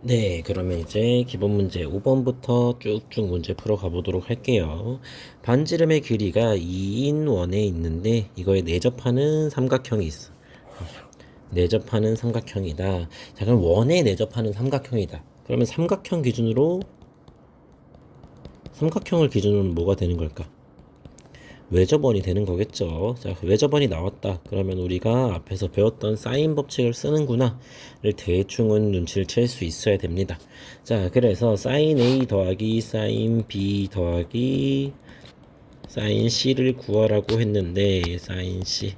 네, 그러면 이제 기본 문제 5번부터 쭉쭉 문제 풀어 가보도록 할게요. 반지름의 길이가 2인 원에 있는데 이거에 내접하는 삼각형이 있어. 내접하는 삼각형이다. 자, 그럼 원에 내접하는 삼각형이다. 그러면 삼각형을 기준으로 뭐가 되는 걸까? 외접원이 되는 거겠죠. 자, 외접원이 나왔다. 그러면 우리가 앞에서 배웠던 사인 법칙을 쓰는구나를 대충은 눈치를 챌 수 있어야 됩니다. 자, 그래서 사인 A 더하기 사인 B 더하기 사인 C를 구하라고 했는데 사인 C.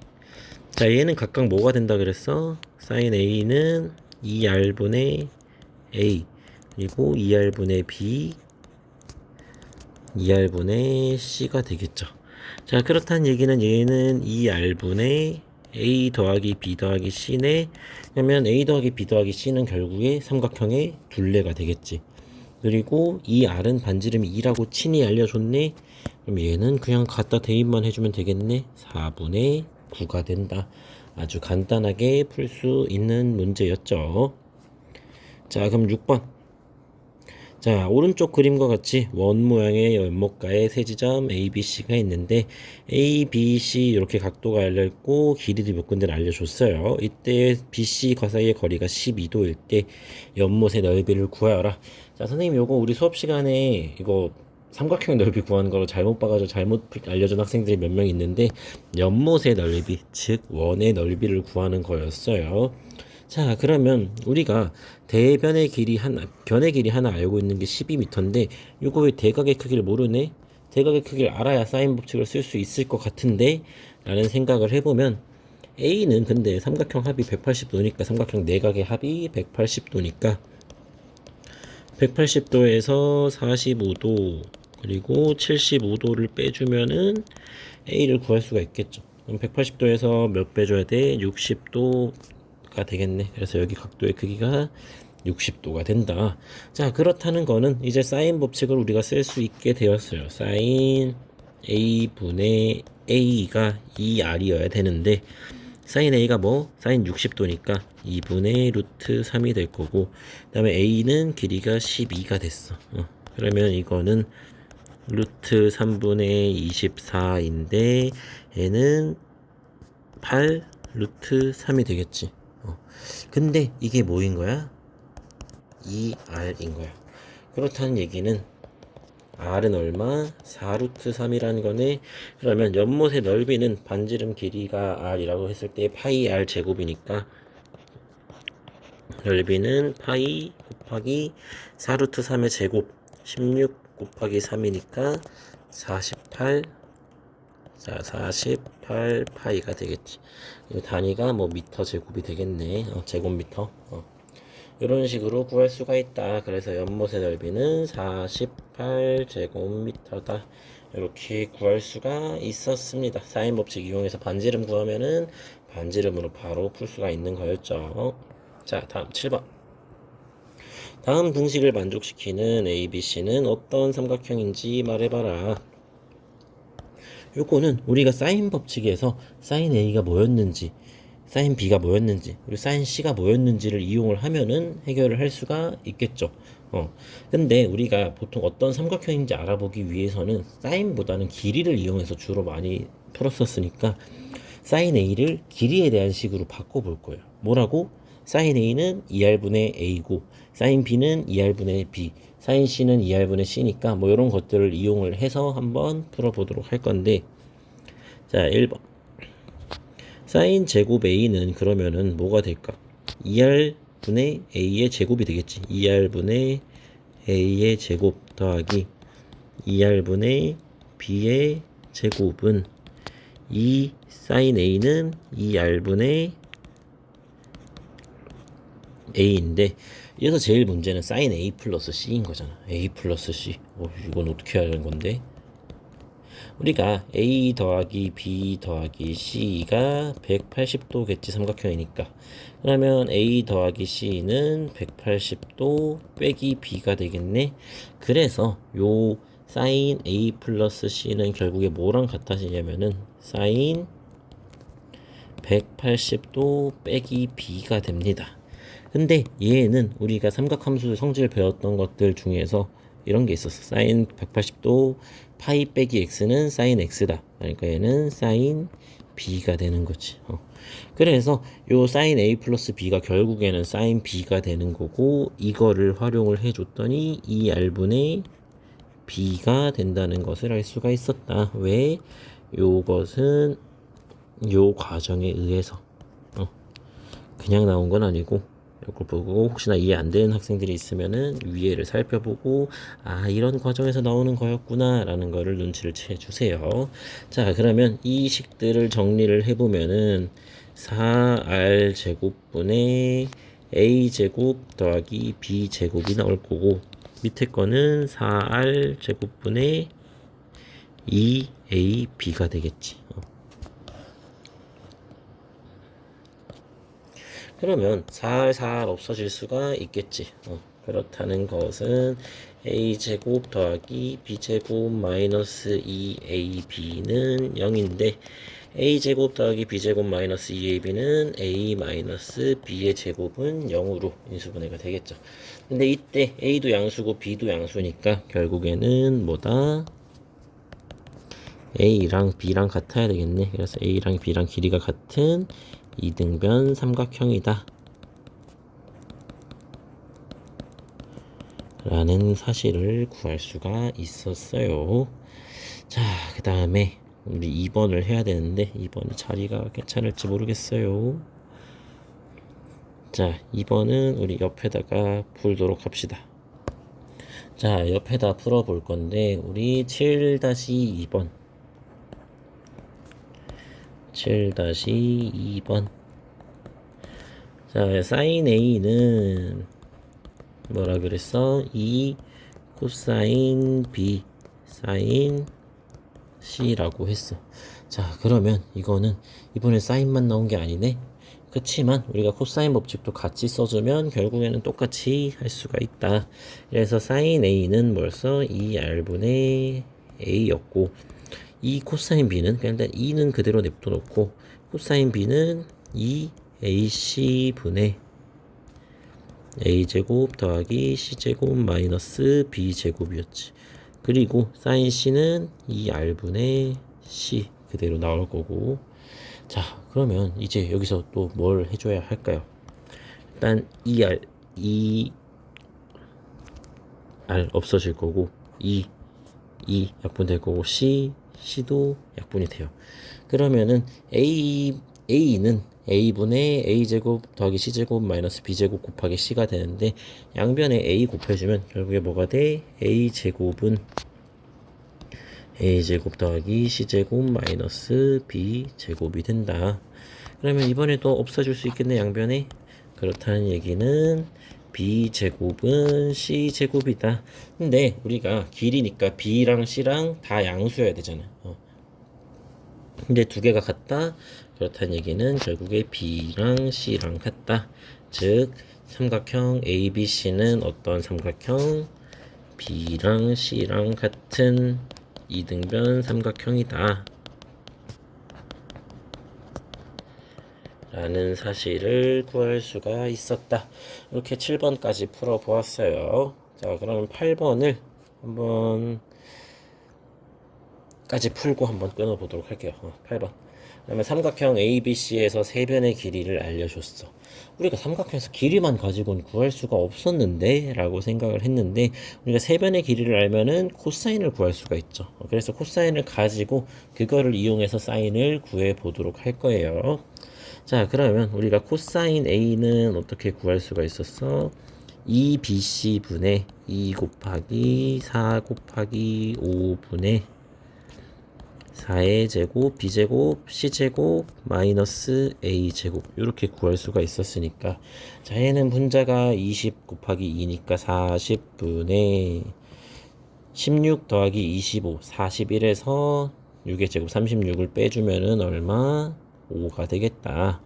자, 얘는 각각 뭐가 된다 그랬어? 사인 A는 2R분의 A 그리고 2R분의 B 2R분의 C가 되겠죠. 자, 그렇다는 얘기는 얘는 2R분의 A 더하기 B 더하기 C네. 그러면 A 더하기 B 더하기 C는 결국에 삼각형의 둘레가 되겠지. 그리고 이 R은 반지름이 2라고 친히 알려줬네. 그럼 얘는 그냥 갖다 대입만 해주면 되겠네. 4분의 9가 된다. 아주 간단하게 풀 수 있는 문제였죠. 자, 그럼 6번. 자, 오른쪽 그림과 같이 원 모양의 연못가에 세 지점 A, B, C가 있는데 A, B, C 이렇게 각도가 알려있고 길이도 몇 군데를 알려줬어요. 이때 B, C과 사이의 거리가 12도일 때 연못의 넓이를 구하여라. 자, 선생님 요거 우리 수업 시간에 이거 삼각형 넓이 구하는 거로 잘못 봐가지고 잘못 알려준 학생들이 몇 명 있는데 연못의 넓이, 즉 원의 넓이를 구하는 거였어요. 자, 그러면 우리가 변의 길이 하나 알고 있는 게 12m인데 이거 왜 대각의 크기를 모르네? 대각의 크기를 알아야 사인 법칙을 쓸 수 있을 것 같은데 라는 생각을 해보면 A는 근데 삼각형 합이 180도니까 삼각형 내각의 합이 180도니까 180도에서 45도 그리고 75도를 빼주면은 A를 구할 수가 있겠죠. 그럼 180도에서 몇 빼줘야 돼? 60도가 되겠네. 그래서 여기 각도의 크기가 60도가 된다. 자, 그렇다는 거는 이제 사인 법칙을 우리가 쓸 수 있게 되었어요. 사인 A분의 A가 2R이어야 되는데 사인 A가 뭐? 사인 60도니까 2분의 루트 3이 될 거고 그 다음에 A는 길이가 12가 됐어. 그러면 이거는 루트 3분의 24인데 얘는 8 루트 3이 되겠지. 근데 이게 뭐인 거야? 2R인 거야. 그렇다는 얘기는 R은 얼마? 4루트 3이라는 거네. 그러면 연못의 넓이는 반지름 길이가 R이라고 했을 때 파이 R 제곱이니까 넓이는 파이 곱하기 4루트 3의 제곱 16 곱하기 3이니까 48 자, 48 파이가 되겠지. 이 단위가 뭐 미터 제곱이 되겠네. 제곱미터. 이런 식으로 구할 수가 있다. 그래서 연못의 넓이는 48제곱미터다. 이렇게 구할 수가 있었습니다. 사인 법칙 이용해서 반지름 구하면은 반지름으로 바로 풀 수가 있는 거였죠. 자, 다음 7번. 다음 등식을 만족시키는 ABC는 어떤 삼각형인지 말해봐라. 요거는 우리가 사인 법칙에서 사인 A가 뭐였는지 사인 B가 뭐였는지 그리고 사인 C가 뭐였는지를 이용을 하면은 해결을 할 수가 있겠죠. 근데 우리가 보통 어떤 삼각형인지 알아보기 위해서는 사인보다는 길이를 이용해서 주로 많이 풀었었으니까 사인 A를 길이에 대한 식으로 바꿔볼 거예요. 뭐라고? 사인 A는 2R분의 A고 사인 B는 2R분의 B 사인 C는 2R분의 C니까 뭐 이런 것들을 이용을 해서 한번 풀어보도록 할 건데 자 1번 사인 제곱 A는 그러면은 뭐가 될까? 2R분의 A의 제곱이 되겠지. 2R분의 A의 제곱 더하기 2R분의 B의 제곱은 2 사인 A는 2R분의 A인데 여기서 제일 문제는 사인 A 플러스 C인 거잖아. A 플러스 C. 이건 어떻게 하는 건데? 우리가 A 더하기 B 더하기 C가 180도겠지 삼각형이니까. 그러면 A 더하기 C는 180도 빼기 B가 되겠네. 그래서 요 사인 A 플러스 C는 결국에 뭐랑 같아지냐면은 사인 180도 빼기 B가 됩니다. 근데 얘는 우리가 삼각함수 성질 배웠던 것들 중에서 이런 게 있었어. 사인 180도 파이 빼기 x는 사인 x다. 그러니까 얘는 사인 b가 되는 거지. 그래서 요 사인 a 플러스 b가 결국에는 사인 b가 되는 거고, 이거를 활용을 해줬더니 이 r분의 b가 된다는 것을 알 수가 있었다. 왜? 요것은 요 과정에 의해서 그냥 나온 건 아니고, 이걸 보고 혹시나 이해 안 되는 학생들이 있으면은 위에를 살펴보고, 아, 이런 과정에서 나오는 거였구나 라는 거를 눈치를 채 주세요. 자, 그러면 이 식들을 정리를 해보면은 4r 제곱분의 a 제곱 더하기 b 제곱이 나올 거고, 밑에 거는 4r 제곱분의 2ab가 되겠지. 그러면 살살 없어질 수가 있겠지. 그렇다는 것은 a제곱 더하기 b제곱 마이너스 2ab는 0인데, a제곱 더하기 b제곱 마이너스 2ab는 a 마이너스 b의 제곱은 0으로 인수분해가 되겠죠. 근데 이때 a도 양수고 b도 양수니까 결국에는 뭐다? a랑 b랑 같아야 되겠네. 그래서 a랑 b랑 길이가 같은 이등변 삼각형이다 라는 사실을 구할 수가 있었어요. 자, 그 다음에 우리 2번을 해야 되는데 2번 자리가 괜찮을지 모르겠어요. 자, 2번은 우리 옆에다가 풀도록 합시다. 자, 옆에다 풀어볼 건데 우리 7-2번 7-2번. 자, 사인 A는 뭐라 그랬어? 2 코사인 B 사인 C라고 했어. 자, 그러면 이거는 이번에 사인만 나온 게 아니네. 그치만 우리가 코사인 법칙도 같이 써주면 결국에는 똑같이 할 수가 있다. 그래서 사인 A는 벌써 2R분의 A였고, 이 코사인 B는 그냥 일단 2는 그대로 냅둬 놓고, 코사인 B는 2AC분의 A제곱 더하기 C제곱 마이너스 B제곱이었지. 그리고 사인 C는 2R분의 C 그대로 나올 거고. 자, 그러면 이제 여기서 또 뭘 해줘야 할까요? 일단 2R 없어질 거고, 2 약분될 거고, C도 약분이 돼요. 그러면은 A는 A분의 A제곱 더하기 C제곱 마이너스 B제곱 곱하기 C가 되는데, 양변에 A 곱해주면 결국에 뭐가 돼? A제곱은 A제곱 더하기 C제곱 마이너스 B제곱이 된다. 그러면 이번에도 없어질 수 있겠네, 양변에. 그렇다는 얘기는 B제곱은 C제곱이다. 근데 우리가 길이니까 B랑 C랑 다 양수여야 되잖아. 근데 두 개가 같다. 그렇다는 얘기는 결국에 B랑 C랑 같다. 즉 삼각형 ABC는 어떤 삼각형? B랑 C랑 같은 이등변 삼각형이다 라는 사실을 구할 수가 있었다. 이렇게 7번까지 풀어보았어요. 자, 그럼 8번을 한번 까지 풀고 한번 끊어보도록 할게요. 8번. 그러면 삼각형 ABC에서 세 변의 길이를 알려줬어. 우리가 삼각형에서 길이만 가지고는 구할 수가 없었는데 라고 생각을 했는데, 우리가 세 변의 길이를 알면은 코사인을 구할 수가 있죠. 그래서 코사인을 가지고 그거를 이용해서 사인을 구해 보도록 할 거예요. 자, 그러면 우리가 코사인 A는 어떻게 구할 수가 있었어? 2BC분의 2 곱하기 4 곱하기 5분의 4의 제곱 b제곱 c제곱 마이너스 a제곱 이렇게 구할 수가 있었으니까, 자, 얘는 분자가 20 곱하기 2니까 40분의 16 더하기 25 41에서 6의 제곱 36을 빼주면은 얼마? 5가 되겠다.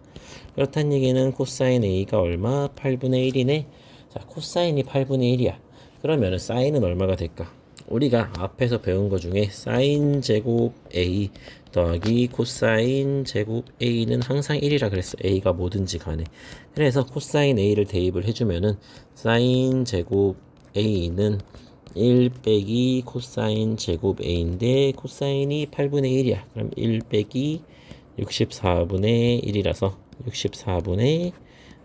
그렇다는 얘기는 코사인 a가 얼마? 8분의 1이네. 자, 코사인이 8분의 1이야. 그러면은 사인은 얼마가 될까? 우리가 앞에서 배운 것 중에 사인 제곱 A 더하기 코사인 제곱 A는 항상 1이라 그랬어. A가 뭐든지 간에. 그래서 코사인 A를 대입을 해주면은 사인 제곱 A는 1 빼기 코사인 제곱 A인데 코사인이 8분의 1이야. 그럼 1 빼기 64분의 1이라서 64분의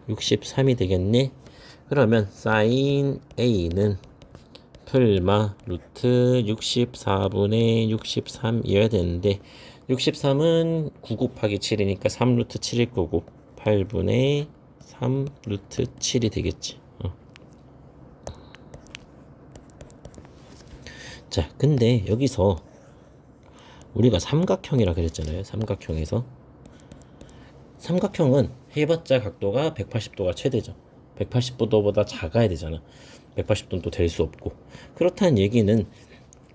63이 되겠네. 그러면 사인 A는 풀마 루트 64분의 63이어야 되는데 63은 9 곱하기 7이니까 3 루트 7일 거고 8분의 3 루트 7이 되겠지. 자, 근데 여기서 우리가 삼각형이라 그랬잖아요. 삼각형에서 삼각형은 해봤자 각도가 180도가 최대죠. 180도보다 작아야 되잖아. 180도는 또 될 수 없고. 그렇다는 얘기는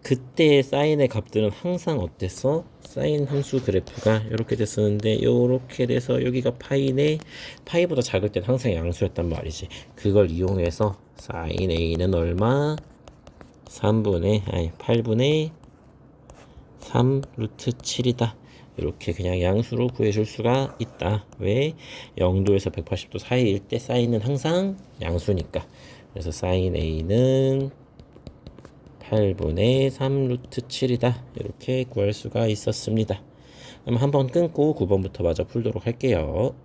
그때 사인의 값들은 항상 어땠어? 사인 함수 그래프가 이렇게 됐었는데 이렇게 돼서 여기가 파이네. 파이보다 작을 땐 항상 양수였단 말이지. 그걸 이용해서 사인 A는 얼마? 8분의 3 루트 7이다. 이렇게 그냥 양수로 구해줄 수가 있다. 왜? 0도에서 180도 사이일 때 사인은 항상 양수니까. 그래서 사인 A는 8분의 3 루트 7이다. 이렇게 구할 수가 있었습니다. 그럼 한번 끊고 9번부터 마저 풀도록 할게요.